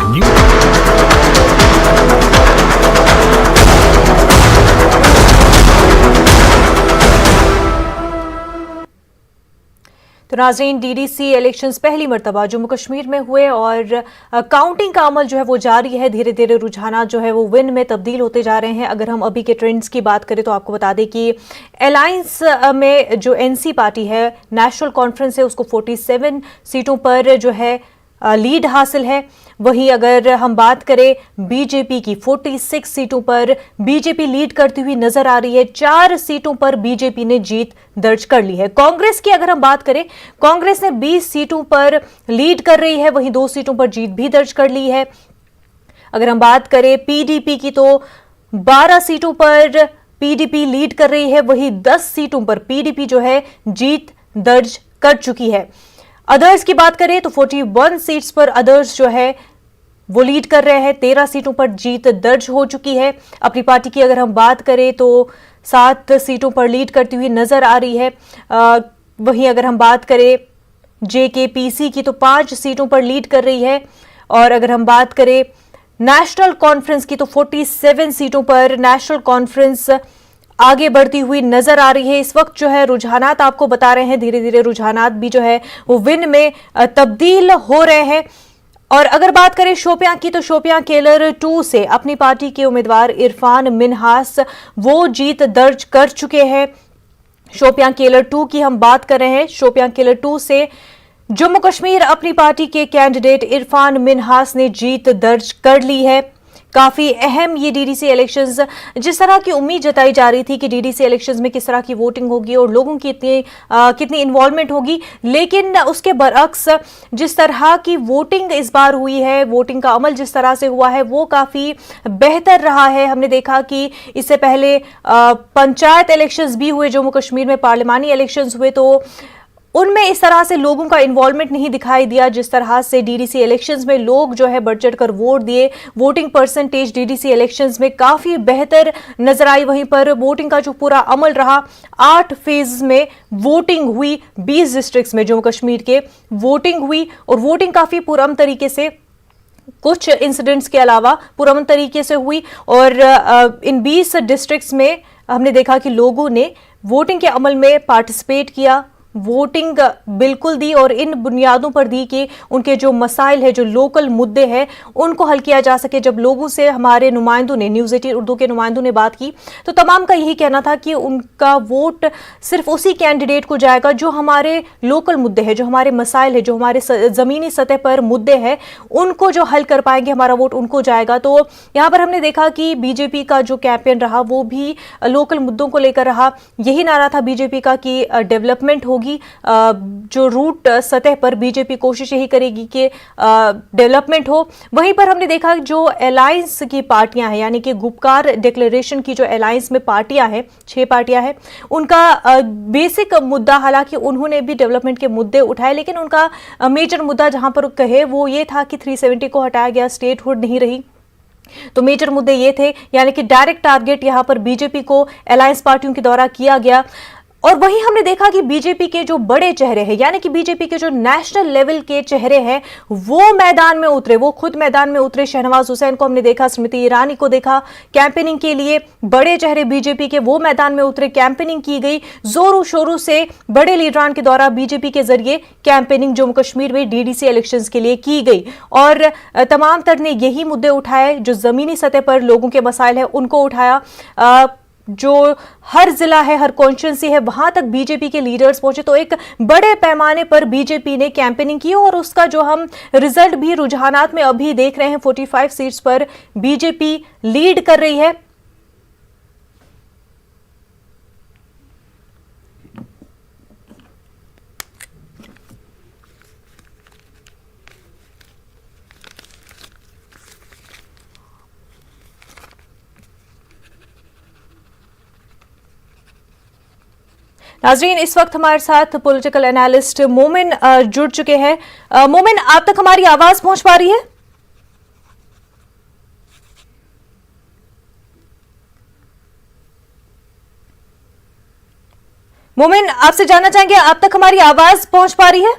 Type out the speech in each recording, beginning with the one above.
तो नाज़रीन, DDC elections पहली मरतबा जम्मू कश्मीर में हुए और काउंटिंग का अमल जो है वो जारी है। धीरे धीरे रुझानात जो है वो विन में तब्दील होते जा रहे हैं। अगर हम अभी के ट्रेंड्स की बात करें तो आपको बता दें कि अलायंस में जो एनसी पार्टी है, नेशनल कॉन्फ्रेंस है, उसको 47 सीटों पर जो है लीड हासिल है। वहीं अगर हम बात करें बीजेपी की, 46 सीटों पर बीजेपी लीड करती हुई नजर आ रही है। 4 सीटों पर बीजेपी ने जीत दर्ज कर ली है। कांग्रेस की अगर हम बात करें, कांग्रेस ने 20 सीटों पर लीड कर रही है, वहीं 2 सीटों पर जीत भी दर्ज कर ली है। अगर हम बात करें पीडीपी की तो 12 सीटों पर पीडीपी लीड कर रही है, वहीं 10 सीटों पर पीडीपी जो है जीत दर्ज कर चुकी है। अदर्स की बात करें तो 41 सीट्स पर अदर्स जो है वो लीड कर रहे हैं। 13 सीटों पर जीत दर्ज हो चुकी है। अपनी पार्टी की अगर हम बात करें तो 7 सीटों पर लीड करती हुई नजर आ रही है। वहीं अगर हम बात करें जेकेपीसी की तो 5 सीटों पर लीड कर रही है। और अगर हम बात करें नेशनल कॉन्फ्रेंस की तो 47 सीटों पर नेशनल कॉन्फ्रेंस आगे बढ़ती हुई नजर आ रही है। इस वक्त जो है रुझानात आपको बता रहे हैं, धीरे धीरे रुझानात भी जो है वो विन में तब्दील हो रहे हैं। और अगर बात करें शोपियां की तो शोपियां केलर 2 से अपनी पार्टी के उम्मीदवार इरफान मिन्हास वो जीत दर्ज कर चुके हैं। शोपियां केलर 2 की हम बात कर रहे हैं। शोपियां केलर 2 से जम्मू कश्मीर अपनी पार्टी के कैंडिडेट इरफान मिन्हास ने जीत दर्ज कर ली है। काफी अहम ये डीडीसी इलेक्शंस, जिस तरह की उम्मीद जताई जा रही थी कि डीडीसी इलेक्शंस में किस तरह की वोटिंग होगी और लोगों की कितनी इन्वॉल्वमेंट होगी, लेकिन उसके बरअक्स जिस तरह की वोटिंग इस बार हुई है, वोटिंग का अमल जिस तरह से हुआ है वो काफी बेहतर रहा है। हमने देखा कि इससे पहले पंचायत इलेक्शंस भी हुए जम्मू कश्मीर में, पार्लिमानी इलेक्शंस हुए, तो उनमें इस तरह से लोगों का इन्वॉल्वमेंट नहीं दिखाई दिया जिस तरह से डीडीसी इलेक्शंस में लोग जो है बढ़ चढ़कर वोट दिए। वोटिंग परसेंटेज डीडीसी इलेक्शंस में काफी बेहतर नजर आई। वहीं पर वोटिंग का जो पूरा अमल रहा, 8 फेज में वोटिंग हुई, 20 डिस्ट्रिक्ट्स में जम्मू कश्मीर के वोटिंग हुई और वोटिंग काफी पुरअमन तरीके से, कुछ इंसिडेंट्स के अलावा पुरअमन तरीके से हुई। और इन 20 डिस्ट्रिक्ट्स में हमने देखा कि लोगों ने वोटिंग के अमल में पार्टिसिपेट किया, वोटिंग बिल्कुल दी और इन बुनियादों पर दी कि उनके जो मसाइल है, जो लोकल मुद्दे हैं, उनको हल किया जा सके। जब लोगों से हमारे नुमाइंदों ने, न्यूज़ 18 उर्दू के नुमाइंदों ने बात की तो तमाम का यही कहना था कि उनका वोट सिर्फ उसी कैंडिडेट को जाएगा जो हमारे लोकल मुद्दे हैं, जो हमारे मसाइल है, जो हमारे ज़मीनी सतह पर मुद्दे हैं, उनको जो हल कर पाएंगे, हमारा वोट उनको जाएगा। तो यहाँ पर हमने देखा कि बीजेपी का जो कैंपेन रहा वो भी लोकल मुद्दों को लेकर रहा। यही नारा था बीजेपी का कि डेवलपमेंट होगी, जो रूट सतह पर बीजेपी कोशिश यही करेगी कि डेवलपमेंट हो। वहीं पर हमने देखा जो अलायंस की पार्टियां हैं, यानी कि गुपकार डिक्लेरेशन की जो अलायंस में पार्टियां हैं, 6 पार्टियां हैं, उनका बेसिक मुद्दा, हालांकि उन्होंने भी डेवलपमेंट के मुद्दे उठाए, लेकिन उनका मेजर मुद्दा जहां पर कहे वो ये था कि 370 को हटाया गया, स्टेटहुड नहीं रही। तो मेजर मुद्दे ये थे, यानी कि डायरेक्ट टारगेट यहां पर बीजेपी को अलायंस पार्टियों के द्वारा किया गया। और वहीं हमने देखा कि बीजेपी के जो बड़े चेहरे हैं, यानी कि बीजेपी के जो नेशनल लेवल के चेहरे हैं, वो मैदान में उतरे, वो खुद मैदान में उतरे। शहनवाज हुसैन को हमने देखा, स्मृति ईरानी को देखा कैंपेनिंग के लिए। बड़े चेहरे बीजेपी के वो मैदान में उतरे, कैंपेनिंग की गई जोरों शोरों से। बड़े लीडरान के द्वारा बीजेपी के जरिए कैंपेनिंग जम्मू कश्मीर में डीडीसी इलेक्शंस के लिए की गई और तमाम तर ने यही मुद्दे उठाए, जो जमीनी सतह पर लोगों के मसाइल है उनको उठाया। जो हर जिला है, हर कॉन्स्टिट्यूंसी है, वहां तक बीजेपी के लीडर्स पहुंचे। तो एक बड़े पैमाने पर बीजेपी ने कैंपेनिंग की और उसका जो हम रिजल्ट भी रुझानात में अभी देख रहे हैं, 45 सीट्स पर बीजेपी लीड कर रही है। नाजरीन, इस वक्त हमारे साथ पॉलिटिकल एनालिस्ट मोमिन जुड़ चुके हैं। मोमिन, आप तक हमारी आवाज पहुंच पा रही है? मोमिन, आपसे जानना चाहेंगे, आप तक हमारी आवाज पहुंच पा रही है?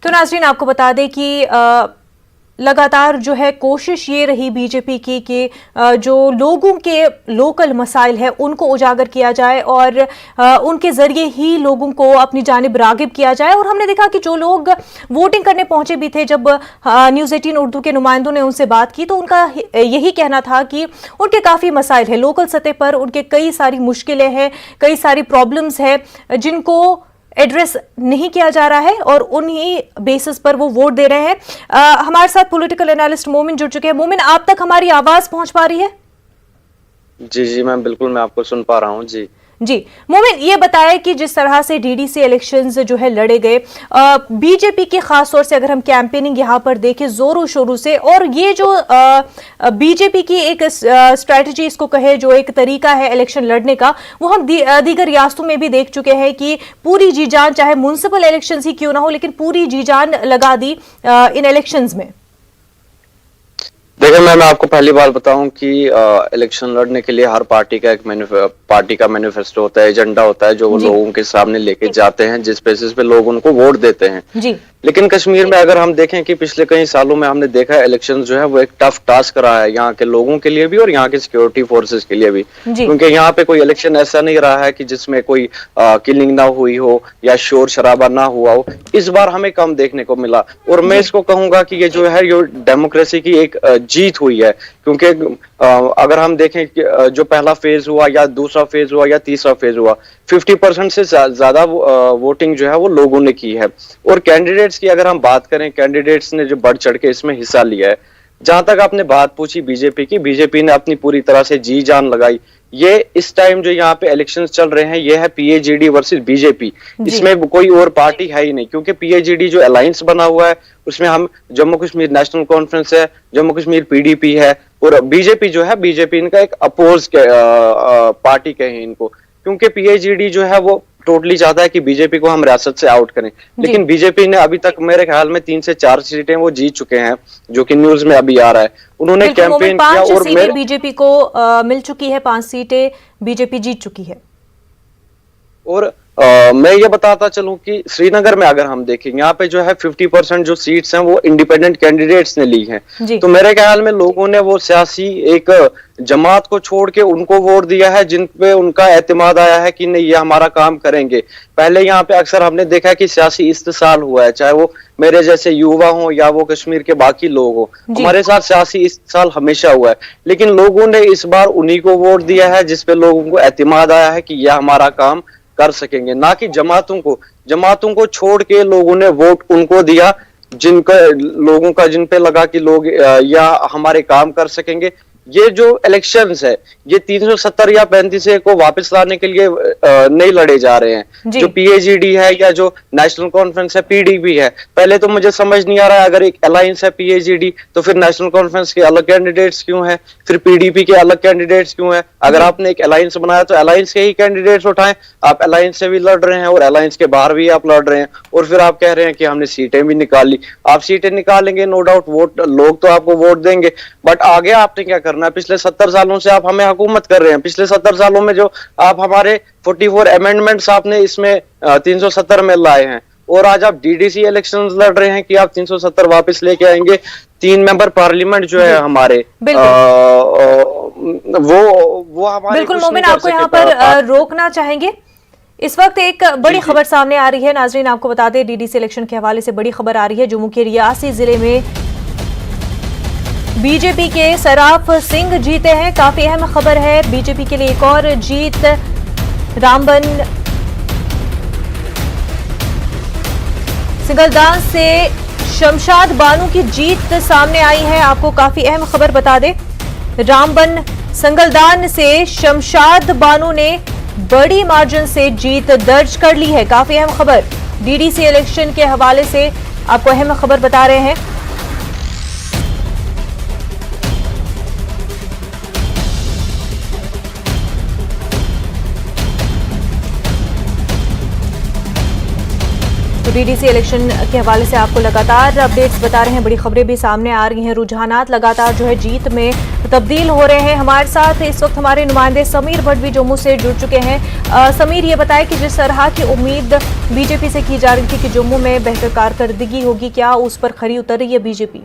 तो नाज़रीन, आपको बता दें कि लगातार जो है कोशिश ये रही बीजेपी की कि जो लोगों के लोकल मसाइल है उनको उजागर किया जाए और उनके जरिए ही लोगों को अपनी जानिब रागिब किया जाए। और हमने देखा कि जो लोग वोटिंग करने पहुंचे भी थे, जब न्यूज़ 18 उर्दू के नुमाइंदों ने उनसे बात की तो उनका यही कहना था कि उनके काफ़ी मसाइल है लोकल सतह पर, उनके कई सारी मुश्किलें हैं, कई सारी प्रॉब्लम्स है जिनको एड्रेस नहीं किया जा रहा है और उन्हीं बेसिस पर वो वोट दे रहे हैं। हमारे साथ पॉलिटिकल एनालिस्ट मोमिन जुड़ चुके हैं। मोमिन, आप तक हमारी आवाज पहुंच पा रही है? जी मैम, बिल्कुल मैं आपको सुन पा रहा हूं। जी मोमिन, ये बताएं कि जिस तरह से डीडीसी इलेक्शंस जो है लड़े गए, बीजेपी के खास तौर से अगर हम कैंपेनिंग यहाँ पर देखें जोरों शोरों से, और ये जो बीजेपी की एक स्ट्रैटेजी इसको कहे, जो एक तरीका है इलेक्शन लड़ने का, वो हम दीगर रियासतों में भी देख चुके हैं कि पूरी जी जान, चाहे म्युनिसिपल इलेक्शंस ही क्यों ना हो, लेकिन पूरी जी जान लगा दी इन इलेक्शंस में। देखिए मैं आपको पहली बार बताऊं कि इलेक्शन लड़ने के लिए हर पार्टी का एक मैनिफेस्टो होता है, एजेंडा होता है जो वो लोगों के सामने लेके जाते हैं, जिस बेसिस पे लोग उनको वोट देते हैं। जी। लेकिन कश्मीर में अगर हम देखें कि पिछले कई सालों में हमने देखा है इलेक्शन जो है वो एक टफ टास्क रहा है यहाँ के लोगों के लिए भी और यहाँ के सिक्योरिटी फोर्सेस के लिए भी, क्योंकि यहाँ पे कोई इलेक्शन ऐसा नहीं रहा है कि जिसमें कोई किलिंग ना हुई हो या शोर शराबा ना हुआ हो। इस बार हमें कम देखने को मिला और मैं इसको कहूंगा कि ये जो है ये डेमोक्रेसी की एक जीत हुई है, क्योंकि अगर हम देखें कि जो पहला फेज हुआ या दूसरा फेज हुआ या तीसरा फेज हुआ, 50% से ज्यादा वोटिंग जो है वो लोगों ने की है। और कैंडिडेट्स की अगर हम बात करें, कैंडिडेट्स ने जो बढ़ चढ़ के इसमें हिस्सा लिया है। जहां तक आपने बात पूछी बीजेपी की, बीजेपी ने अपनी पूरी तरह से जी जान लगाई। ये इस टाइम जो यहाँ पे इलेक्शंस चल रहे हैं ये है पीएजीडी वर्सेस बीजेपी, इसमें कोई और पार्टी है ही नहीं, क्योंकि पीएजीडी जो अलायंस बना हुआ है उसमें हम जम्मू कश्मीर नेशनल कॉन्फ्रेंस है, जम्मू कश्मीर पीडीपी है और बीजेपी जो है, बीजेपी इनका एक अपोज पार्टी कहें इनको, क्योंकि पीएजीडी जो है वो टोटली चाहता है कि बीजेपी को हम रियासत से आउट करें। लेकिन बीजेपी ने अभी तक मेरे ख्याल में 3 से 4 सीटें वो जीत चुके हैं, जो कि न्यूज में अभी आ रहा है। उन्होंने कैंपेन किया और बीजेपी को मिल चुकी है, 5 सीटें बीजेपी जीत चुकी है। और मैं ये बताता चलूं कि श्रीनगर में अगर हम देखें, यहाँ पे जो है 50% जो सीट्स हैं वो इंडिपेंडेंट कैंडिडेट्स ने ली हैं। तो मेरे ख्याल में लोगों ने वो सियासी एक जमात को छोड़ के उनको वोट दिया है जिन पे उनका एतमाद आया है कि नहीं ये हमारा काम करेंगे। पहले यहाँ पे अक्सर हमने देखा है कि सियासी इस्तेसाल हुआ है, चाहे वो मेरे जैसे युवा हो या वो कश्मीर के बाकी लोग हो, हमारे साथ सियासी इस्तेसाल हमेशा हुआ है। लेकिन लोगों ने इस बार उन्हीं को वोट दिया है जिसपे लोगों को एतमाद आया है कि यह हमारा काम कर सकेंगे, ना कि जमातों को छोड़ के लोगों ने वोट उनको दिया जिन पे लगा कि लोग या हमारे काम कर सकेंगे। ये जो इलेक्शंस है ये 370 या 35 को वापस लाने के लिए नहीं लड़े जा रहे हैं। जो पीएजीडी है या जो नेशनल कॉन्फ्रेंस है, पीडीपी है, पहले तो मुझे समझ नहीं आ रहा है, अगर एक अलायंस है पीएजीडी तो फिर नेशनल कॉन्फ्रेंस के अलग कैंडिडेट्स क्यों हैं, फिर पीडीपी के अलग कैंडिडेट्स क्यों हैं? अगर आपने एक अलायंस बनाया तो अलायंस के ही कैंडिडेट्स उठाएं। आप अलायंस से भी लड़ रहे हैं और अलायंस के बाहर भी आप लड़ रहे हैं और फिर आप कह रहे हैं कि हमने सीटें भी निकाल ली। आप सीटें निकालेंगे, नो डाउट वोट लोग तो आपको वोट देंगे, बट आगे आपने क्या करना? पिछले 70 सालों से आप हमें हुकूमत कर रहे हैं। पिछले 70 सालों में जो आप हमारे 44 अमेंडमेंट्स आपने इसमें 370 में लाए हैं और आज आप डीडीसी इलेक्शंस लड़ रहे हैं कि आप 370 वापस लेके आएंगे। 3 मेंबर पार्लियामेंट जो है हमारे वो हमारे बिल्कुल। मोमिन, आपको यहाँ पर रोकना चाहेंगे। इस वक्त एक बड़ी खबर सामने आ रही है नाजरीन, आपको बता दें डीडीसी इलेक्शन के हवाले से बड़ी खबर आ रही है। जम्मू के रियासी जिले में बीजेपी के सराफ सिंह जीते हैं, काफी अहम खबर है। बीजेपी के लिए एक और जीत, रामबन सिंगलदान से शमशाद बानू की जीत सामने आई है। आपको काफी अहम खबर बता दें, रामबन संगलदान से शमशाद बानू ने बड़ी मार्जिन से जीत दर्ज कर ली है। काफी अहम खबर डीडीसी इलेक्शन के हवाले से आपको अहम खबर बता रहे हैं। तो डीडीसी इलेक्शन के हवाले से आपको लगातार अपडेट्स बता रहे हैं, बड़ी खबरें भी सामने आ रही हैं। रुझानात लगातार जो है जीत में तब्दील हो रहे हैं। हमारे साथ इस वक्त हमारे नुमाइंदे समीर भट्ट भी जम्मू से जुड़ चुके हैं। समीर, ये बताएं कि जिस तरह की उम्मीद बीजेपी से की जा रही थी कि जम्मू में बेहतर कारकर्दगी होगी, क्या उस पर खरी उतर रही है बीजेपी?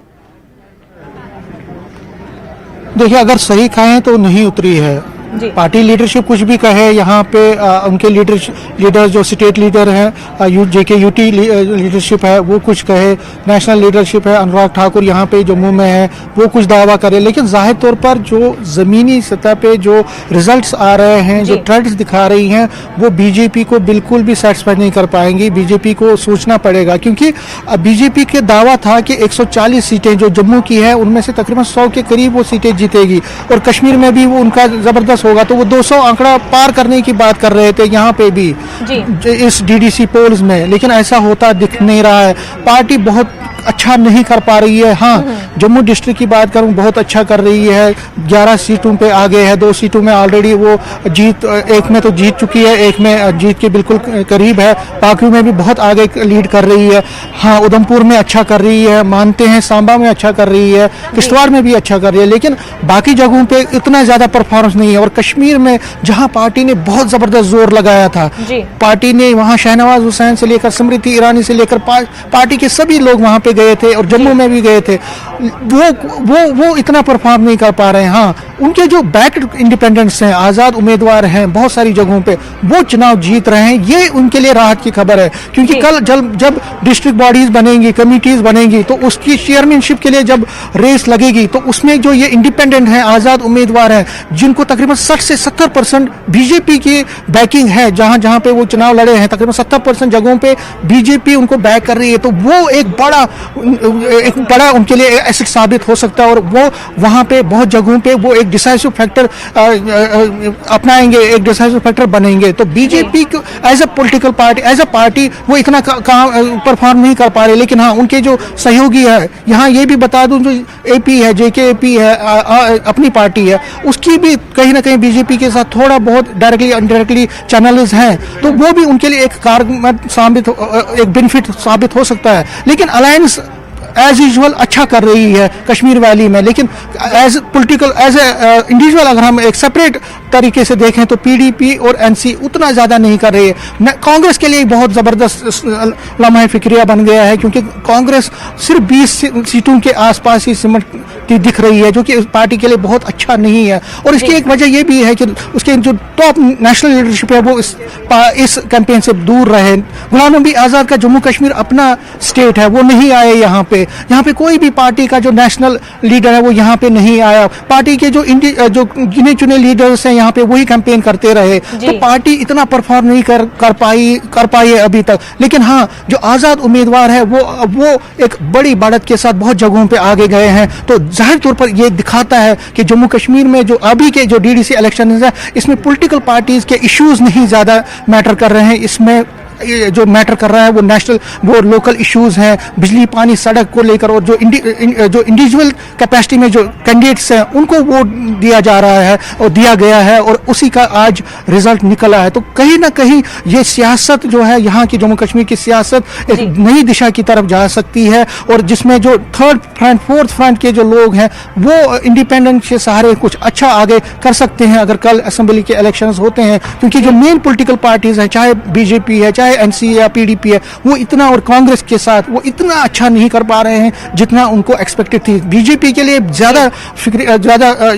देखिए, अगर सही कहें तो नहीं उतरी है। पार्टी लीडरशिप कुछ भी कहे, यहाँ पे उनके लीडर जो स्टेट लीडर हैं, जेके यूटी लीडरशिप है वो कुछ कहे, नेशनल लीडरशिप है अनुराग ठाकुर यहाँ पे जम्मू में है वो कुछ दावा करे, लेकिन जाहिर तौर पर जो जमीनी सतह पे जो रिजल्ट्स आ रहे हैं, जो ट्रेंड्स दिखा रही हैं, वो बीजेपी को बिल्कुल भी सेटिस्फाई नहीं कर पाएंगी। बीजेपी को सोचना पड़ेगा, क्योंकि बीजेपी के दावा था कि 140 सीटें जो जम्मू की है उनमें से तकरीबन 100 के करीब वो सीटें जीतेगी, और कश्मीर में भी वो उनका जबरदस्त होगा, तो वो 200 आंकड़ा पार करने की बात कर रहे थे यहाँ पे भी इस डीडीसी पोल्स में, लेकिन ऐसा होता दिख नहीं रहा है। पार्टी बहुत अच्छा नहीं कर पा रही है। हाँ, जम्मू डिस्ट्रिक्ट की बात करूं बहुत अच्छा कर रही है, 11 सीटों पे आगे है, 2 सीटों में ऑलरेडी वो जीत, एक में तो जीत चुकी है, एक में जीत के बिल्कुल करीब है, बाकी में भी बहुत आगे लीड कर रही है। हाँ, उधमपुर में अच्छा कर रही है, मानते हैं, सांबा में अच्छा कर रही है, किश्तवाड़ में भी अच्छा कर रही है, लेकिन बाकी जगहों पे इतना ज्यादा परफॉर्मेंस नहीं है। और कश्मीर में जहां पार्टी ने बहुत जबरदस्त जोर लगाया था, पार्टी ने वहां शहनवाज हुसैन से लेकर स्मृति ईरानी से लेकर पार्टी के सभी लोग वहां पे गए थे और जम्मू में भी गए थे, वो इतना परफॉर्म नहीं कर पा रहे हैं। हाँ, उनके जो बैक इंडिपेंडेंट्स हैं, आजाद उम्मीदवार हैं बहुत सारी जगहों पे, वो चुनाव जीत रहे हैं, ये उनके लिए राहत की खबर है। क्योंकि कल जब डिस्ट्रिक्ट बॉडीज बनेंगी, कमिटीज बनेंगी, तो उसकी चेयरमैनशिप के लिए जब रेस लगेगी, तो उसमें जो ये इंडिपेंडेंट हैं, आजाद उम्मीदवार हैं, जिनको तकरीबन 60 से 70% बीजेपी की बैकिंग है, जहां पे वो चुनाव लड़े हैं, तकरीबन 70% जगहों पे बीजेपी उनको बैक कर रही है, तो वो एक बड़ा उनके लिए एसेट साबित हो सकता है। और वो वहां पे बहुत जगहों पे वो एक डिसाइसिव फैक्टर अपनाएंगे, एक डिसाइसिव फैक्टर बनेंगे। तो बीजेपी को as a political party, as a party वो इतना परफॉर्म नहीं कर पा रहे, लेकिन हाँ, उनके जो सहयोगी है, यहाँ ये भी बता दूं, जो एपी है, जेकेएपी है, अपनी पार्टी है, उसकी भी कहीं ना कहीं बीजेपी के साथ थोड़ा बहुत डायरेक्टली इनडायरेक्टली चैनल्स हैं, तो वो भी उनके लिए एक कारगर साबित, एक बेनिफिट साबित हो सकता है। लेकिन अलायंस एज यूजुअल अच्छा कर रही है कश्मीर वैली में, लेकिन as political, as a individual अगर हम एक सेपरेट तरीके से देखें तो पीडीपी और एनसी उतना ज्यादा नहीं कर रही है। कांग्रेस के लिए बहुत जबरदस्त लम्हा फिक्रिया बन गया है, क्योंकि कांग्रेस सिर्फ 20 सीटों के आसपास ही सिमटती दिख रही है, जो कि पार्टी के लिए बहुत अच्छा नहीं है। और इसकी एक वजह यह भी है कि उसके जो टॉप नेशनल लीडरशिप है वो इस कैंपेन से दूर रहे। गुलाम नबी आजाद का जम्मू कश्मीर अपना स्टेट है, वो नहीं आए यहाँ पे कोई भी पार्टी का जो नेशनल लीडर है वो यहाँ पे नहीं आया। पार्टी के जो गिने चुने लीडर्स हैं यहाँ पे वही कैंपेन करते रहे, तो पार्टी इतना परफॉर्म नहीं कर पाई है अभी तक। लेकिन हाँ, जो आजाद उम्मीदवार है वो एक बड़ी बढ़त के साथ बहुत जगहों पे आगे गए हैं, तो जाहिर तौर पर ये दिखाता है कि जम्मू कश्मीर में जो अभी के जो डीडीसी इलेक्शन है, इसमें पॉलिटिकल पार्टीज के इश्यूज नहीं ज्यादा मैटर कर रहे हैं, इसमें जो मैटर कर रहा है वो नेशनल, वो लोकल इश्यूज हैं, बिजली पानी सड़क को लेकर, और जो इंडिविजुअल कैपेसिटी में जो कैंडिडेट्स हैं उनको वोट दिया जा रहा है और दिया गया है, और उसी का आज रिजल्ट निकला है। तो कहीं ना कहीं ये सियासत जो है, यहाँ की जम्मू कश्मीर की सियासत एक नई दिशा की तरफ जा सकती है, और जिसमें जो थर्ड फ्रंट, फोर्थ फ्रंट के जो लोग हैं वो इंडिपेंडेंट के सहारे कुछ अच्छा आगे कर सकते हैं अगर कल असेंबली के इलेक्शंस होते हैं। क्योंकि जो मेन पॉलिटिकल पार्टीज हैं, चाहे बीजेपी है, चाहे एनसी या पीडीपी है, वो इतना, और कांग्रेस के साथ वो इतना अच्छा नहीं कर पा रहे हैं जितना उनको एक्सपेक्टेड थी। बीजेपी के लिए ज्यादा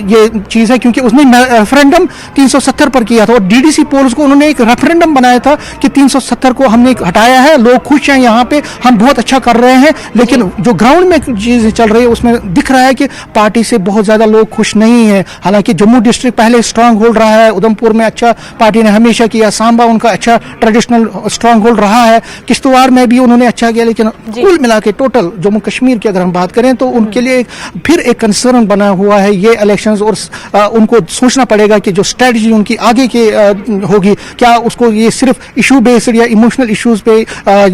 ये चीज है, क्योंकि उसने रेफरेंडम 370 पर किया था, और डीडीसी पोल्स को उन्होंने एक रेफरेंडम बनाया था कि 370 को हमने हटाया है, लोग खुश हैं, यहाँ पे हम बहुत अच्छा कर रहे हैं। लेकिन जो ग्राउंड में चीजें चल रही है उसमें दिख रहा है कि पार्टी से बहुत ज्यादा लोग खुश नहीं है। हालांकि जम्मू डिस्ट्रिक्ट पहले स्ट्रांग होल्ड रहा है, उधमपुर में अच्छा पार्टी ने हमेशा किया, सांबा उनका अच्छा ट्रेडिशनल स्ट्रांग होल्ड रहा है, किश्तवाड़ में भी उन्होंने अच्छा किया, लेकिन कुल मिला के टोटल जम्मू कश्मीर की अगर हम बात करें तो उनके लिए फिर एक कंसर्न बना हुआ है ये इलेक्शंस, और उनको सोचना पड़ेगा कि जो स्ट्रेटजी उनकी आगे की होगी, क्या उसको ये सिर्फ इशू बेस्ड या इमोशनल इश्यूज पे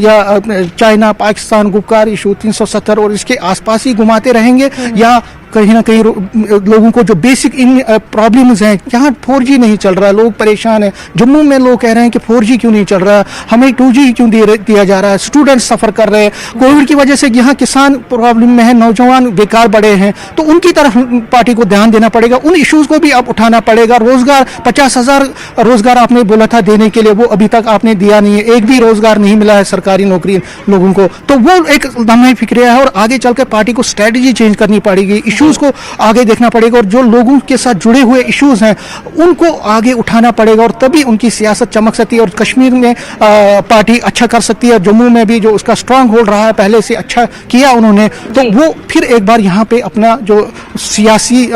या चाइना पाकिस्तान गुपकार इशू 370 और इसके आसपास ही घुमाते रहेंगे, या कहीं ना कहीं लोगों को जो बेसिक इन प्रॉब्लम्स हैं, यहाँ 4G नहीं चल रहा, लोग परेशान हैं। जम्मू में लोग कह रहे हैं कि 4G क्यों नहीं चल रहा, हमें 2G क्यों दिया जा रहा है, स्टूडेंट्स सफर कर रहे हैं। कोविड की वजह से यहाँ किसान प्रॉब्लम में है, नौजवान बेकार बड़े हैं, तो उनकी तरफ पार्टी को ध्यान देना पड़ेगा, उन इश्यूज को भी अब उठाना पड़ेगा। रोजगार 50,000 रोजगार आपने बोला था देने के लिए, वो अभी तक आपने दिया नहीं है, एक भी रोजगार नहीं मिला है सरकारी नौकरी लोगों को, तो वो एक लम्हा फिक्रिया है। और आगे चलकर पार्टी को स्ट्रेटजी चेंज करनी पड़ेगी, इश्यूज को आगे देखना पड़ेगा, और जो लोगों के साथ जुड़े हुए इश्यूज हैं उनको आगे उठाना पड़ेगा, और तभी उनकी सियासत चमक सकती है और कश्मीर में पार्टी अच्छा कर सकती है। जम्मू में भी जो उसका स्ट्रांग होल्ड रहा है, पहले से अच्छा किया उन्होंने, तो वो फिर एक बार यहाँ पे अपना जो सियासी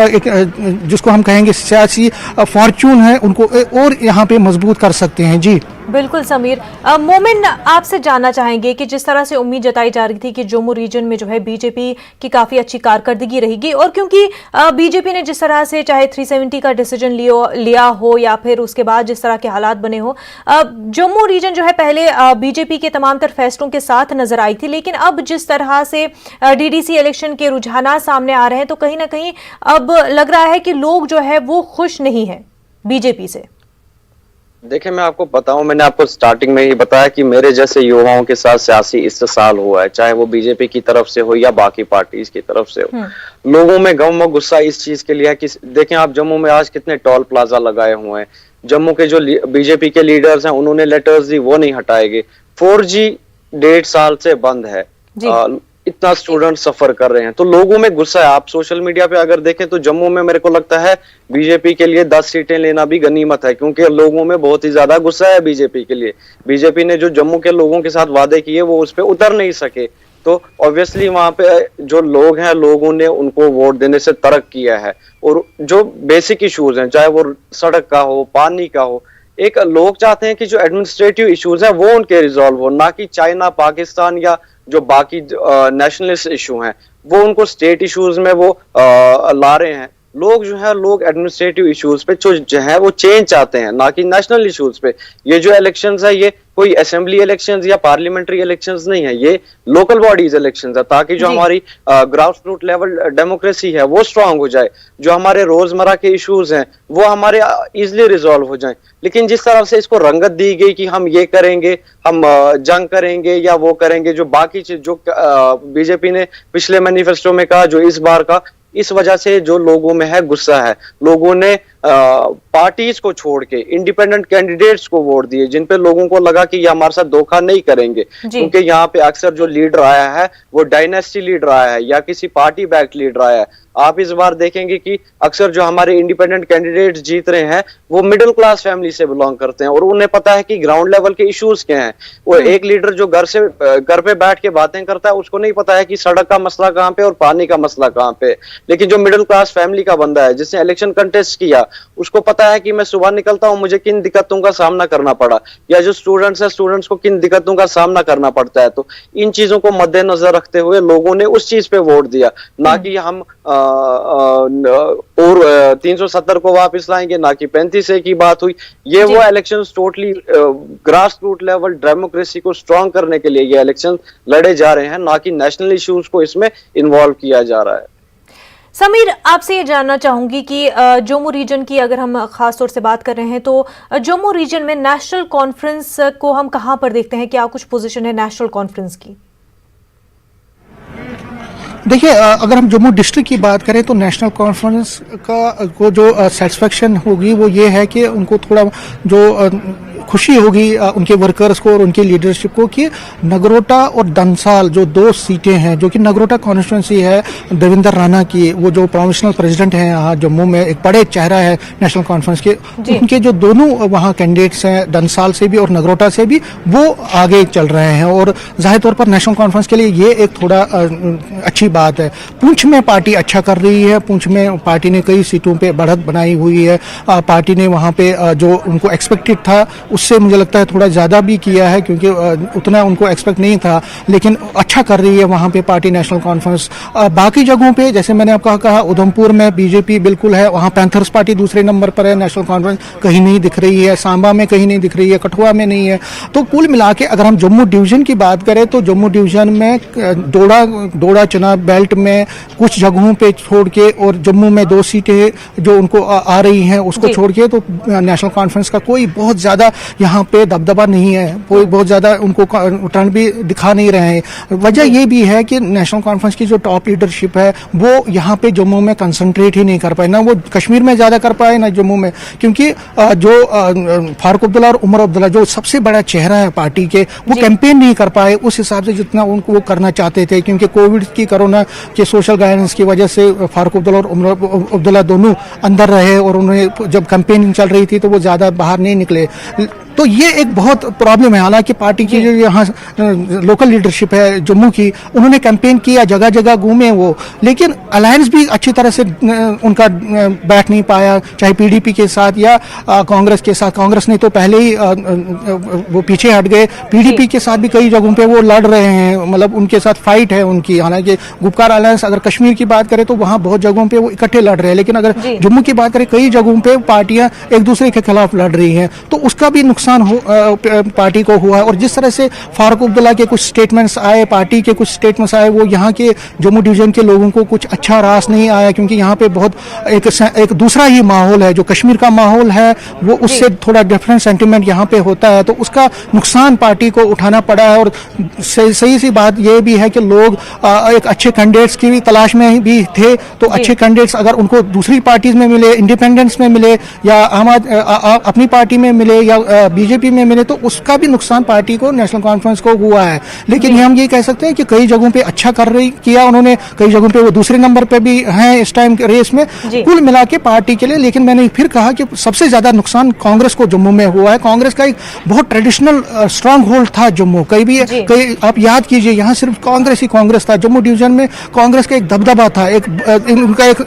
जिसको हम कहेंगे सियासी फॉर्चून है, उनको और यहाँ पे मजबूत कर सकते हैं। जी बिल्कुल समीर। मोमिन, आपसे जानना चाहेंगे कि जिस तरह से उम्मीद जताई जा रही थी कि जम्मू रीजन में जो है बीजेपी की काफी अच्छी कारकर्दगी रहेगी, और क्योंकि बीजेपी ने जिस तरह से चाहे 370 का डिसीजन लिया हो या फिर उसके बाद जिस तरह के हालात बने हो, जम्मू रीजन जो है पहले बीजेपी के तमाम तर फैसलों के साथ नजर आई थी, लेकिन अब जिस तरह से डीडीसी इलेक्शन के रुझान सामने आ रहे हैं, तो कहीं ना कहीं अब लग रहा है कि लोग जो है वो खुश नहीं है बीजेपी से। देखिए, मैं आपको बताऊं, मैंने आपको स्टार्टिंग में ही बताया कि मेरे जैसे युवाओं के साथ सियासी इस्तेसाल हुआ है, चाहे वो बीजेपी की तरफ से हो या बाकी पार्टीज की तरफ से हो। लोगों में गम और गुस्सा इस चीज के लिए है कि देखें आप, जम्मू में आज कितने टोल प्लाजा लगाए हुए हैं। जम्मू के जो बीजेपी के लीडर्स हैं, उन्होंने लेटर्स दी, वो नहीं हटाएंगे। 4G 1.5 साल से बंद है, इतना स्टूडेंट सफर कर रहे हैं, तो लोगों में गुस्सा है। आप सोशल मीडिया पे अगर देखें तो जम्मू में मेरे को लगता है बीजेपी के लिए 10 सीटें लेना भी गनीमत है, क्योंकि लोगों में बहुत ही ज्यादा गुस्सा है बीजेपी के लिए। बीजेपी ने जो जम्मू के लोगों के साथ वादे किए वो उस पर उतर नहीं सके, तो ऑब्वियसली वहां पे जो लोग हैं, लोगों ने उनको वोट देने से तर्क किया है। और जो बेसिक इश्यूज हैं, चाहे वो सड़क का हो, पानी का हो, एक लोग चाहते हैं कि जो एडमिनिस्ट्रेटिव इश्यूज हैं वो उनके रिजॉल्व हो, ना कि चाइना, पाकिस्तान या जो बाकी नेशनलिस्ट इशू हैं वो उनको स्टेट इश्यूज में वो ला रहे हैं। लोग जो है, लोग एडमिनिस्ट्रेटिव इश्यूज पे जो है वो चेंज चाहते हैं, ना कि नेशनल इश्यूज पे। ये जो इलेक्शंस है, ये कोई असेंबली इलेक्शंस या पार्लियामेंट्री इलेक्शंस नहीं है, ये लोकल बॉडीज इलेक्शंस है, ताकि जो हमारी ग्राउंड रूट लेवल डेमोक्रेसी है वो स्ट्रांग हो जाए, जो हमारे रोजमर्रा के इश्यूज हैं वो हमारे इजिली रिजॉल्व हो जाए। लेकिन जिस तरह से इसको रंगत दी गई कि हम ये करेंगे, हम जंग करेंगे या वो करेंगे, जो बाकी चीज जो बीजेपी ने पिछले मैनिफेस्टो में कहा, जो इस बार का, इस वजह से जो लोगों में है गुस्सा है। लोगों ने पार्टीज को छोड़ के इंडिपेंडेंट कैंडिडेट्स को वोट दिए, जिन पे लोगों को लगा कि ये हमारे साथ धोखा नहीं करेंगे, क्योंकि यहाँ पे अक्सर जो लीडर आया है वो डायनेस्टी लीडर आया है या किसी पार्टी बैक्ड लीडर आया है। आप इस बार देखेंगे कि अक्सर जो हमारे इंडिपेंडेंट कैंडिडेट्स जीत रहे हैं वो मिडिल क्लास फैमिली से बिलोंग करते हैं, और उन्हें पता है कि ग्राउंड लेवल के इश्यूज क्या हैं। वो एक लीडर जो घर पे बैठ के बातें करता है, उसको नहीं पता है कि सड़क का मसला कहाँ पे और पानी का मसला कहाँ पे। लेकिन जो मिडिल क्लास फैमिली का बंदा है, जिसने इलेक्शन कंटेस्ट किया, उसको पता है कि मैं सुबह निकलता हूं, मुझे किन दिक्कतों का सामना करना पड़ा, या जो स्टूडेंट्स हैं, स्टूडेंट्स को किन दिक्कतों का सामना करना पड़ता है। तो इन चीजों को मद्देनजर रखते हुए लोगों ने उस चीज पे वोट दिया, ना कि हम और 370 को वापस लाएंगे, ना कि 35A की बात हुई। ये वो elections totally grass root level democracy को स्ट्रांग करने के लिए ये इलेक्शन लड़े जा रहे हैं, ना कि नेशनल इश्यूज को इसमें इन्वॉल्व किया जा रहा है। समीर, आपसे ये जानना चाहूंगी कि जम्मू रीजन की अगर हम खास तौर से बात कर रहे हैं, तो जम्मू रीजन में नेशनल कॉन्फ्रेंस को हम कहां पर देखते हैं, क्या कुछ पोजीशन है नेशनल कॉन्फ्रेंस की? देखिए, अगर हम जम्मू डिस्ट्रिक्ट की बात करें तो नेशनल कॉन्फ्रेंस का को जो सेटिस्फेक्शन होगी वो ये है कि उनको थोड़ा जो खुशी होगी उनके वर्कर्स को और उनकी लीडरशिप को कि नगरोटा और दंसाल जो 2 सीटें हैं, जो कि नगरोटा कॉन्स्टिट्यूंसी है देवेंद्र राणा की, वो जो प्रोविंशियल प्रेसिडेंट हैं यहाँ जम्मू में, एक बड़े चेहरा है नेशनल कॉन्फ्रेंस के, उनके जो दोनों वहाँ कैंडिडेट्स हैं दंसाल से भी और नगरोटा से भी, वो आगे चल रहे हैं। और जाहिर तौर पर नेशनल कॉन्फ्रेंस के लिए ये एक थोड़ा अच्छी बात है। पुंछ में पार्टी अच्छा कर रही है, पुंछ में पार्टी ने कई सीटों पे बढ़त बनाई हुई है। पार्टी ने वहाँ पे जो उनको एक्सपेक्टेड था उससे मुझे लगता है थोड़ा ज़्यादा भी किया है, क्योंकि उतना उनको एक्सपेक्ट नहीं था, लेकिन अच्छा कर रही है वहाँ पे पार्टी नेशनल कॉन्फ्रेंस। बाकी जगहों पे जैसे मैंने आपको कहा, उधमपुर में बीजेपी बिल्कुल है, वहाँ पैंथर्स पार्टी दूसरे नंबर पर है, नेशनल कॉन्फ्रेंस कहीं नहीं दिख रही है, सांबा में कहीं नहीं दिख रही है, कठुआ में नहीं है। तो कुल मिला के अगर हम जम्मू डिवीजन की बात करें तो जम्मू डिवीजन में डोडा चुनाव बेल्ट में कुछ जगहों पे छोड़ के, और जम्मू में 2 सीटें जो उनको आ रही हैं उसको छोड़ के, तो नेशनल कॉन्फ्रेंस का कोई बहुत ज़्यादा यहाँ पे दबदबा नहीं है, कोई बहुत ज़्यादा उनको टर्न भी दिखा नहीं रहे हैं। वजह ये भी है कि नेशनल कॉन्फ्रेंस की जो टॉप लीडरशिप है वो यहाँ पे जम्मू में कंसंट्रेट ही नहीं कर पाए, ना वो कश्मीर में ज़्यादा कर पाए ना जम्मू में, क्योंकि जो फारूक अब्दुल्ला और उमर अब्दुल्ला जो सबसे बड़ा चेहरा है पार्टी के, वो कैंपेन नहीं कर पाए उस हिसाब से जितना उनको वो करना चाहते थे, क्योंकि कोविड की, कोरोना के सोशल गाइडेंस की वजह से फारूक अब्दुल्ला और उमर अब्दुल्ला दोनों अंदर रहे, और उन्हें जब कैंपेनिंग चल रही थी तो वो ज़्यादा बाहर नहीं निकले। तो ये एक बहुत प्रॉब्लम है। हालांकि पार्टी की जो यहाँ लोकल लीडरशिप है जम्मू की, उन्होंने कैंपेन किया, जगह जगह घूमे वो, लेकिन अलायंस भी अच्छी तरह से उनका बैठ नहीं पाया, चाहे पीडीपी के साथ या कांग्रेस के साथ। कांग्रेस ने तो पहले ही वो पीछे हट गए, पीडीपी के साथ भी कई जगहों पे वो लड़ रहे हैं, मतलब उनके साथ फाइट है उनकी। हालांकि गुपकार अलायंस अगर कश्मीर की बात करें तो वहाँ बहुत जगहों पे वो इकट्ठे लड़ रहे हैं, लेकिन अगर जम्मू की बात करें कई जगहों पे पार्टियां एक दूसरे के खिलाफ लड़ रही हैं, तो उसका भी नुकसान पार्टी को हुआ। और जिस तरह से फारूक अब्दुल्ला के कुछ स्टेटमेंट्स आए, पार्टी के कुछ स्टेटमेंट्स आए, वो यहाँ के जम्मू डिवीजन के लोगों को कुछ अच्छा रास नहीं आया, क्योंकि यहाँ पे बहुत एक दूसरा ही माहौल है, जो कश्मीर का माहौल है वो उससे थोड़ा डिफरेंट सेंटिमेंट यहाँ पे होता है, तो उसका नुकसान पार्टी को उठाना पड़ा है। और सही सी बात यह भी है कि लोग एक अच्छे कैंडिडेट्स की भी तलाश में भी थे, तो अच्छे कैंडिडेट्स अगर उनको दूसरी पार्टीज में मिले, इंडिपेंडेंस में मिले या अपनी पार्टी में मिले या बीजेपी में मिले, तो उसका भी नुकसान पार्टी को, नेशनल कॉन्फ्रेंस को हुआ है। लेकिन हम ये कह सकते हैं कि कई जगहों पे अच्छा किया उन्होंने, कई जगहों पे वो दूसरे नंबर पे भी हैं इस टाइम के रेस में, कुल मिला के पार्टी के लिए। लेकिन मैंने फिर कहा कि सबसे ज्यादा नुकसान कांग्रेस को जम्मू में हुआ है। कांग्रेस का एक बहुत ट्रेडिशनल स्ट्रांग होल्ड था जम्मू, कई आप याद कीजिए, यहाँ सिर्फ कांग्रेस था। जम्मू डिवीजन में कांग्रेस का एक दबदबा था, उनका एक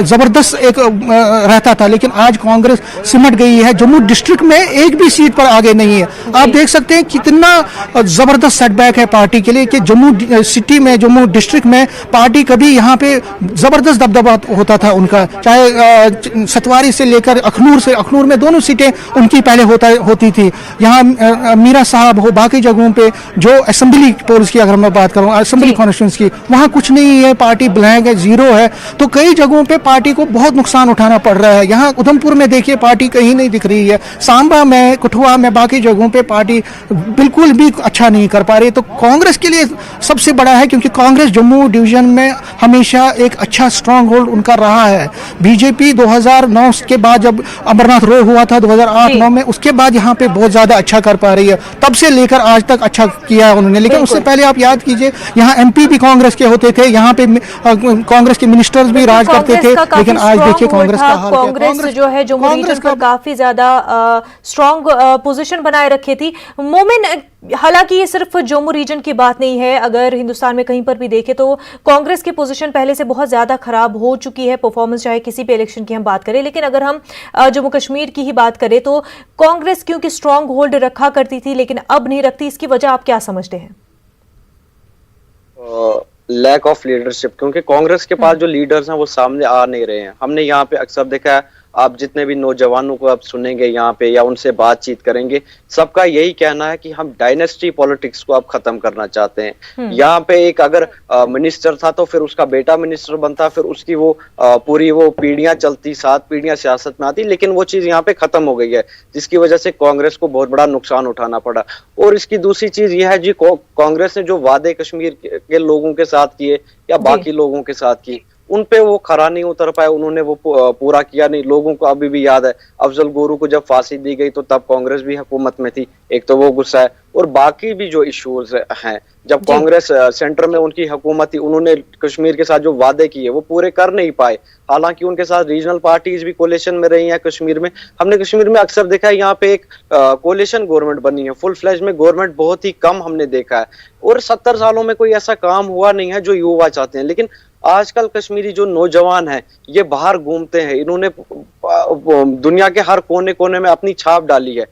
जबरदस्त एक रहता था, लेकिन आज कांग्रेस सिमट गई है। जम्मू डिस्ट्रिक्ट में एक भी सीट पर आगे नहीं है। आप देख सकते हैं कितना जबरदस्त सेटबैक है पार्टी के लिए कि जम्मू सिटी में, जम्मू डिस्ट्रिक्ट में पार्टी कभी यहाँ पे जबरदस्त दबदबा होता था उनका, चाहे सतवारी से लेकर अखनूर में दोनों सीटें उनकी पहले होती थी। यहाँ मीरा साहब हो, बाकी जगहों पे जो असेंबली पोल्स की अगर मैं बात करूँ, असेंबली कॉन्स्टिट्यूंसी की, वहाँ कुछ नहीं है, पार्टी ब्लैंक है, जीरो है। तो कई जगहों पे पार्टी को बहुत नुकसान उठाना पड़ रहा है। यहाँ उधमपुर में देखिए पार्टी कहीं नहीं दिख रही है, सांबा में, कठुआ में, बाकी जगहों पे पार्टी बिल्कुल भी अच्छा नहीं कर पा रही। तो कांग्रेस के लिए सबसे बड़ा है, क्योंकि कांग्रेस जम्मू डिवीजन में हमेशा एक अच्छा स्ट्रांग होल्ड उनका रहा है। बीजेपी 2009 के बाद जब अमरनाथ रो हुआ था 2008-9 में, उसके बाद यहाँ पे बहुत ज्यादा अच्छा कर पा रही है, तब से लेकर आज तक अच्छा किया उन्होंने। लेकिन उससे पहले आप याद कीजिए, यहाँ एमपी भी कांग्रेस के होते थे, यहाँ पे कांग्रेस के मिनिस्टर्स भी राज करते थे, लेकिन आज देखिए कांग्रेस का हाल। कांग्रेस जो है जम्मू रीजन पर काफी ज्यादा स्ट्रांग पोजीशन बनाए रखी थी। मोमिन, हालांकि ये सिर्फ जम्मू रीजन की बात नहीं है, अगर हिंदुस्तान में कहीं पर भी देखें तो कांग्रेस की पोजीशन पहले से बहुत ज्यादा खराब हो चुकी है, परफॉर्मेंस चाहे किसी भी इलेक्शन की हम बात करें। लेकिन अगर हम जम्मू कश्मीर की ही बात करें तो कांग्रेस क्योंकि स्ट्रांग होल्ड रखा करती थी लेकिन अब नहीं रखती, इसकी वजह आप क्या समझते हैं? लैक ऑफ लीडरशिप, क्योंकि कांग्रेस के पास जो लीडर्स हैं वो सामने आ नहीं रहे हैं। हमने यहाँ पे अक्सर देखा है, आप जितने भी नौजवानों को आप सुनेंगे यहाँ पे या उनसे बातचीत करेंगे, सबका यही कहना है कि हम डायनेस्टी पॉलिटिक्स को अब खत्म करना चाहते हैं। यहाँ पे एक अगर मिनिस्टर था तो फिर उसका बेटा मिनिस्टर बनता, फिर उसकी वो पूरी वो पीढ़ियां चलती, 7 पीढ़ियां सियासत में आती, लेकिन वो चीज यहाँ पे खत्म हो गई है, जिसकी वजह से कांग्रेस को बहुत बड़ा नुकसान उठाना पड़ा। और इसकी दूसरी चीज यह है जी, कांग्रेस ने जो वादे कश्मीर के लोगों के साथ किए या बाकी लोगों के साथ किए, उन पे वो खरा नहीं उतर पाए, उन्होंने वो पूरा किया नहीं। लोगों को अभी भी याद है, अफजल गुरु को जब फांसी दी गई तो तब कांग्रेस भी हुकूमत में थी, एक तो वो गुस्सा है। और बाकी भी जो इश्यूज हैं, जब कांग्रेस सेंटर में उनकी हुकूमत थी, उन्होंने कश्मीर के साथ जो वादे किए वो पूरे कर नहीं पाए। हालांकि उनके साथ रीजनल पार्टीज भी कोलिशन में रही हैं कश्मीर में। हमने कश्मीर में अक्सर देखा है, यहाँ पे एक कोलिशन गवर्नमेंट बनी है, फुल फ्लैश में गवर्नमेंट बहुत ही कम हमने देखा है। और 70 सालों में कोई ऐसा काम हुआ नहीं है जो युवा चाहते हैं। लेकिन आजकल कश्मीरी जो नौजवान हैं, ये बाहर घूमते हैं, इन्होंने दुनिया के हर कोने कोने में अपनी छाप डाली है।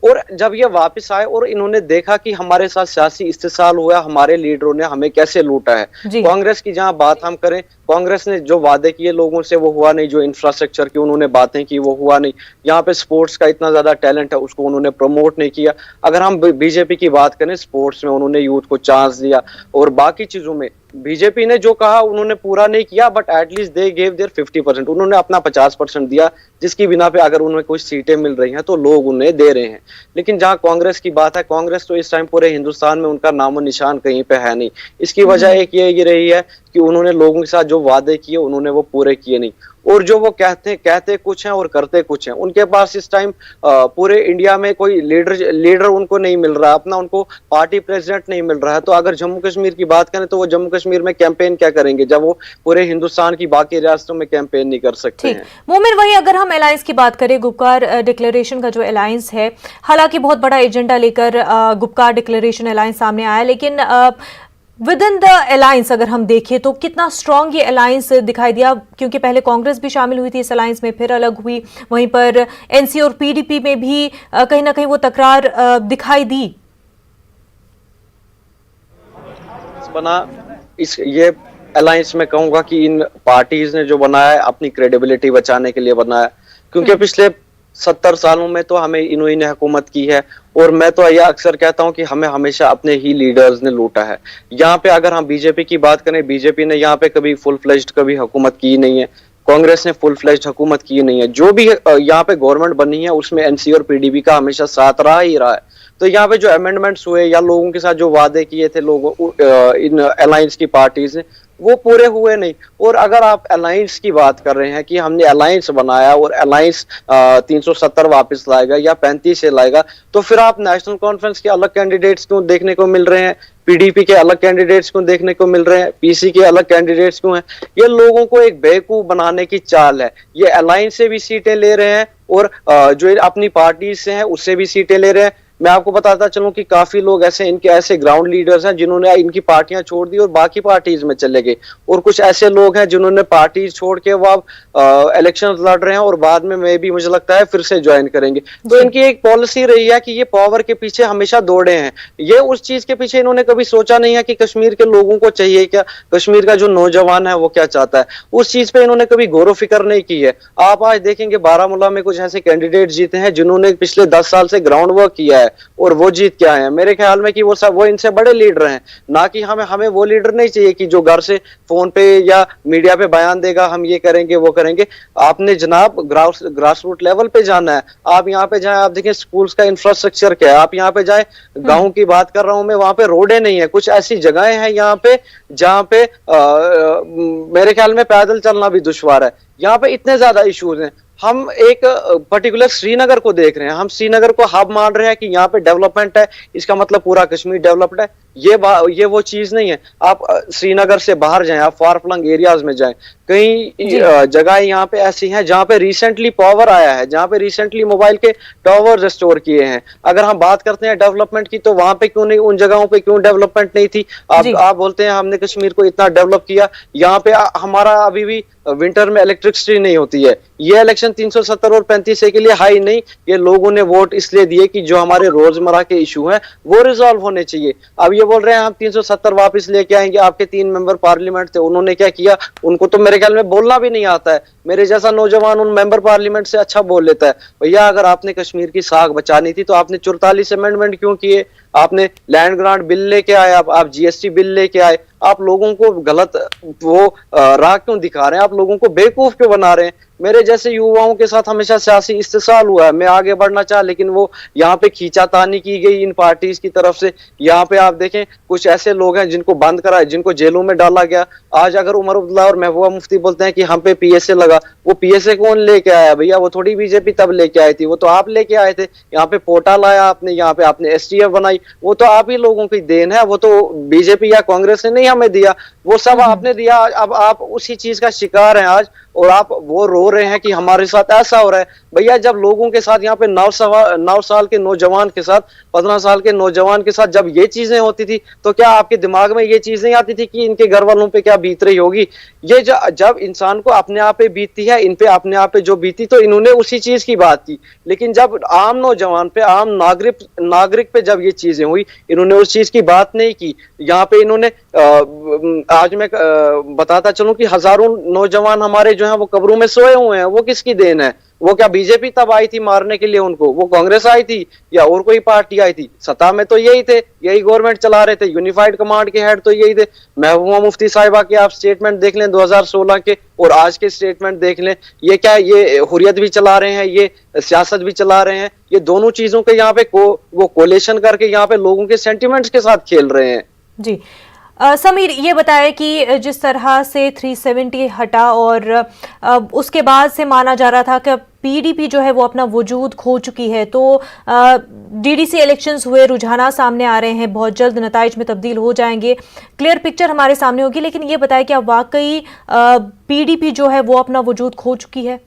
और जब ये वापस आए और इन्होंने देखा कि हमारे साथ सियासी इस्तेसाल हुआ, हमारे लीडरों ने हमें कैसे लूटा है। कांग्रेस की जहां बात हम करें, कांग्रेस ने जो वादे किए लोगों से वो हुआ नहीं, जो इंफ्रास्ट्रक्चर की उन्होंने बातें की वो हुआ नहीं, यहाँ पे स्पोर्ट्स का इतना ज्यादा टैलेंट है उसको उन्होंने प्रमोट नहीं किया। अगर हम बीजेपी की बात करें, स्पोर्ट्स में उन्होंने यूथ को चांस दिया और बाकी चीजों में बीजेपी ने जो कहा उन्होंने पूरा नहीं किया, but at least they gave there 50%, उन्होंने अपना 50% दिया, जिसकी बिना पे अगर उन्हें कुछ सीटें मिल रही हैं तो लोग उन्हें दे रहे हैं। लेकिन जहां कांग्रेस की बात है, कांग्रेस तो इस टाइम पूरे हिंदुस्तान में उनका नामो निशान कहीं पे है नहीं। इसकी वजह एक ये रही है कि उन्होंने लोगों के साथ जो वादे किए उन्होंने वो पूरे किए नहीं, और जो वो कहते कुछ हैं और करते कुछ हैं। उनके पास इस टाइम पूरे इंडिया में कोई लीडर उनको नहीं मिल रहा, अपना उनको पार्टी प्रेसिडेंट नहीं मिल रहा है। तो अगर जम्मू कश्मीर की बात करें तो वो जम्मू कश्मीर में कैंपेन क्या करेंगे जब वो पूरे हिंदुस्तान की बाकी रियासतों में कैंपेन नहीं कर सकते हैं। मोमिन, वही अगर हम अलायंस की बात करें, गुपकार डिक्लेरेशन का जो अलायंस है, हालांकि बहुत बड़ा एजेंडा लेकर गुपकार डिक्लेरेशन अलायंस सामने आया, लेकिन विद इन द अलायंस अगर हम देखें तो कितना स्ट्रांग ये अलायंस दिखाई दिया, क्योंकि पहले कांग्रेस भी शामिल हुई थी इस अलायंस में, फिर अलग हुई, वहीं पर एनसी और पीडीपी में भी कहीं ना कहीं वो तकरार दिखाई दी। बना ये अलायंस में कहूंगा कि इन पार्टीज ने जो बनाया है अपनी क्रेडिबिलिटी बचाने के लिए बनाया, क्योंकि पिछले 70 सालों में तो हमें इन्होंने ने हुकूमत की है, और मैं तो यह अक्सर कहता हूं कि हमें हमेशा अपने ही लीडर्स ने लूटा है। यहाँ पे अगर हम बीजेपी की बात करें, बीजेपी ने यहाँ पे कभी फुल फ्लेज्ड कभी हुकूमत की नहीं है, कांग्रेस ने फुल फ्लेज्ड हुकूमत की नहीं है। जो भी यहाँ पे गवर्नमेंट बनी है उसमें एनसी और पीडीपी का हमेशा साथ रहा ही रहा है। तो यहाँ पे जो अमेंडमेंट्स हुए या लोगों के साथ जो वादे किए थे लोगों इन अलायंस की पार्टीज ने, वो पूरे हुए नहीं। और अगर आप अलायंस की बात कर रहे हैं कि हमने अलायंस बनाया और अलायंस 370 वापस लाएगा या 35 से लाएगा, तो फिर आप नेशनल कॉन्फ्रेंस के अलग कैंडिडेट्स क्यों देखने को मिल रहे हैं, पीडीपी के अलग कैंडिडेट्स क्यों देखने को मिल रहे हैं, पीसी के अलग कैंडिडेट्स क्यों हैं? ये लोगों को एक बेवकूफ बनाने की चाल है। ये अलायंस से भी सीटें ले रहे हैं और जो अपनी पार्टी से हैं उससे भी सीटें ले रहे हैं। मैं आपको बताता चलूं कि काफी लोग इनके ऐसे ग्राउंड लीडर्स हैं जिन्होंने इनकी पार्टियां छोड़ दी और बाकी पार्टीज में चले गए, और कुछ ऐसे लोग हैं जिन्होंने पार्टीज छोड़ के वो अब इलेक्शन लड़ रहे हैं और बाद में मुझे लगता है फिर से ज्वाइन करेंगे। तो इनकी एक पॉलिसी रही है कि ये पावर के पीछे हमेशा दौड़े हैं। ये उस चीज के पीछे इन्होंने कभी सोचा नहीं है कि कश्मीर के लोगों को चाहिए क्या, कश्मीर का जो नौजवान है वो क्या चाहता है, उस चीज पे इन्होंने कभी गौर फिक्र नहीं की है। आप आज देखेंगे बारामूला में कुछ ऐसे कैंडिडेट जीते हैं जिन्होंने पिछले 10 साल से ग्राउंड वर्क किया है और वो जीत के आए हैं। मेरे ख्याल में कि वो इनसे बड़े लीडर हैं, ना कि हमें वो लीडर नहीं चाहिए कि जो घर से फोन पे या मीडिया पे बयान देगा हम ये करेंगे वो करेंगे। आपने जनाब ग्रास रूट लेवल पे जाना है। आप यहाँ पे जाए, आप देखें स्कूल्स का इंफ्रास्ट्रक्चर क्या है, आप यहाँ पे जाए, गाँव की बात कर रहा हूं मैं, वहां पे रोडें नहीं है, कुछ ऐसी जगहें हैं यहाँ पे जहाँ पे मेरे ख्याल में पैदल चलना भी दुश्वार है। यहाँ पे इतने ज्यादा इश्यूज हैं। हम एक पर्टिकुलर श्रीनगर को देख रहे हैं, हम श्रीनगर को हब मान रहे हैं कि यहाँ पे डेवलपमेंट है, इसका मतलब पूरा कश्मीर डेवलप्ड है। ये वो चीज नहीं है। आप श्रीनगर से बाहर जाएं, आप फार फ्लंग एरियाज में जाएं, कई जगह यहाँ पे ऐसी हैं जहाँ पे रिसेंटली पावर आया है, जहाँ पे रिसेंटली मोबाइल के टावर्स स्टोर किए हैं। अगर हम बात करते हैं डेवलपमेंट की, तो वहां पे क्यों नहीं, उन जगहों पे क्यों डेवलपमेंट नहीं थी? आप बोलते हैं हमने कश्मीर को इतना डेवलप किया, यहाँ पे हमारा अभी भी विंटर में इलेक्ट्रिसिटी नहीं होती है। ये इलेक्शन 370 और 35 के लिए हाई नहीं, ये लोगों ने वोट इसलिए दिए कि जो हमारे रोजमर्रा के इशू हैं वो रिजॉल्व होने चाहिए। अब ये बोल रहे हैं हम 370 वापस लेके आएंगे, आपके 3 मेंबर पार्लियामेंट थे, उन्होंने क्या किया? उनको तो मेरे ख्याल में बोलना भी नहीं आता है। मेरे जैसा नौजवान उन मेंबर पार्लियामेंट से अच्छा बोल लेता है। भैया अगर आपने कश्मीर की साख बचानी थी तो आपने 44 अमेंडमेंट क्यों किए? आपने लैंड ग्रांट बिल लेके आए, आप जीएसटी बिल लेके आए, आप लोगों को गलत वो राह क्यों दिखा रहे हैं? आप लोगों को बेवकूफ क्यों बना रहे हैं? मेरे जैसे युवाओं के साथ हमेशा सियासी इस्तेसाल हुआ है, मैं आगे बढ़ना चाहा, लेकिन वो यहाँ पे खींचातानी की गई इन पार्टीज की तरफ से। यहाँ पे आप देखें कुछ ऐसे लोग हैं जिनको बंद करा है, जिनको जेलों में डाला गया। आज अगर उमर अब्दुल्ला और महबूबा मुफ्ती बोलते हैं कि हम पे पीएसए लगा, वो पीएसए कौन लेके आया भैया? वो थोड़ी बीजेपी तब लेके आई थी, वो तो आप लेके आए थे। यहाँ पे पोटा लाया आपने, यहाँ पे आपने एसटीएफ बनाई, वो तो आप ही लोगों की देन है, वो तो बीजेपी या कांग्रेस ने नहीं हमें दिया। वो सब आपने दिया, अब आप उसी चीज का शिकार हैं आज, और आप वो रो रहे हैं कि हमारे साथ ऐसा हो रहा है। भैया जब लोगों के साथ यहाँ पे 9 साल के नौजवान के साथ, 15 साल के नौजवान के साथ जब ये चीजें होती थी, तो क्या आपके दिमाग में ये चीज नहीं आती थी कि इनके घर वालों पे क्या बीत रही होगी? ये जब इंसान को अपने आप पे बीतती है, इन पे अपने आप पे जो बीती, तो इन्होंने उसी चीज की बात की। लेकिन जब आम नौजवान पे, आम नागरिक पे जब ये चीजें हुई, इन्होंने उस चीज की बात नहीं की। यहाँ पे इन्होंने आज मैं बताता चलूं कि हजारों नौजवान हमारे जो हैं वो कब्रों में सोए हुए हैं। वो किसकी देन है? वो क्या बीजेपी तब आई थी मारने के लिए उनको? वो कांग्रेस आई थी या और कोई पार्टी आई थी? सत्ता में तो यही थे, यही गवर्नमेंट चला रहे थे, यूनिफाइड कमांड के हेड तो यही थे। महबूबा मुफ्ती साहिबा के आप स्टेटमेंट देख लें 2016 के और आज के स्टेटमेंट देख लें, ये क्या, ये हुर्रियत भी चला रहे हैं, ये सियासत भी चला रहे हैं। ये दोनों चीजों के यहाँ पे वो कोलेशन करके यहाँ पे लोगों के सेंटिमेंट्स के साथ खेल रहे हैं। जी समीर, ये बताया कि जिस तरह से 370 हटा और उसके बाद से माना जा रहा था कि पीडीपी जो है वो अपना वजूद खो चुकी है, तो डीडीसी इलेक्शंस हुए, रुझाना सामने आ रहे हैं, बहुत जल्द नताइज में तब्दील हो जाएंगे, क्लियर पिक्चर हमारे सामने होगी। लेकिन ये बताया कि अब वाकई पीडीपी जो है वो अपना वजूद खो चुकी है?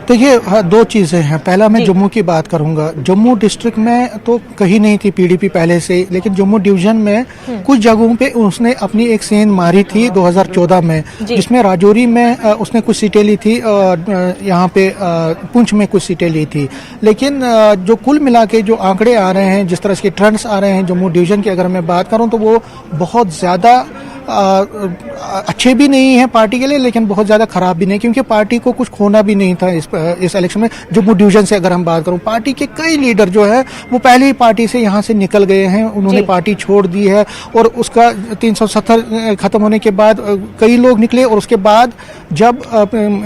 तो ये दो चीज़ें हैं। पहला मैं जम्मू की बात करूंगा। जम्मू डिस्ट्रिक्ट में तो कहीं नहीं थी पीडीपी पहले से, लेकिन जम्मू डिवीजन में कुछ जगहों पे उसने अपनी एक सेंध मारी थी 2014 में, जिसमें राजौरी में उसने कुछ सीटें ली थी और यहाँ पे पुंछ में कुछ सीटें ली थी। लेकिन जो कुल मिला के जो आंकड़े आ रहे हैं, जिस तरह के ट्रेंड्स आ रहे हैं जम्मू डिवीजन की अगर मैं बात करूँ, तो वो बहुत ज़्यादा अच्छे भी नहीं है पार्टी के लिए, लेकिन बहुत ज्यादा खराब भी नहीं, क्योंकि पार्टी को कुछ खोना भी नहीं था इस इलेक्शन में। जम्मू डिवीजन से अगर हम बात करूं, पार्टी के कई लीडर जो है वो पहले ही पार्टी से यहां से निकल गए हैं, उन्होंने पार्टी छोड़ दी है। और उसका 370 खत्म होने के बाद कई लोग निकले, और उसके बाद जब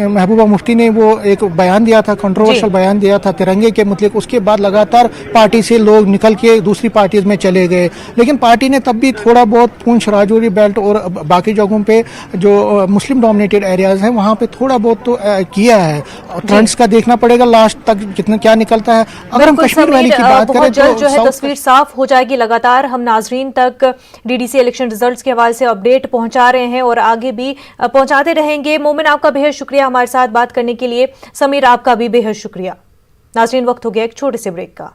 महबूबा मुफ्ती ने वो एक बयान दिया था, कंट्रोवर्शियल बयान दिया था तिरंगे के मतलब, उसके बाद लगातार पार्टी से लोग निकल के दूसरी पार्टीज में चले गए। लेकिन पार्टी ने तब भी थोड़ा बहुत पुंछ, राजौरी बेल्ट और बाकी जगहों पे जो मुस्लिम डोमिनेटेड एरियाज हैं वहां पे थोड़ा बहुत तो किया है। ट्रेंड्स का देखना पड़ेगा लास्ट तक कितना क्या निकलता है। अगर हम कश्मीर वैली की बात करें तो जो है तस्वीर साफ हो जाएगी। लगातार हम नाजरीन तक डीडीसी इलेक्शन रिजल्ट्स के हवाले से अपडेट पहुंचा रहे हैं और आगे भी पहुंचाते रहेंगे। मोमिन, आपका बेहद शुक्रिया हमारे साथ बात करने के लिए। समीर, आपका भी बेहद शुक्रिया। नाजरीन, वक्त हो गया एक छोटे से ब्रेक का।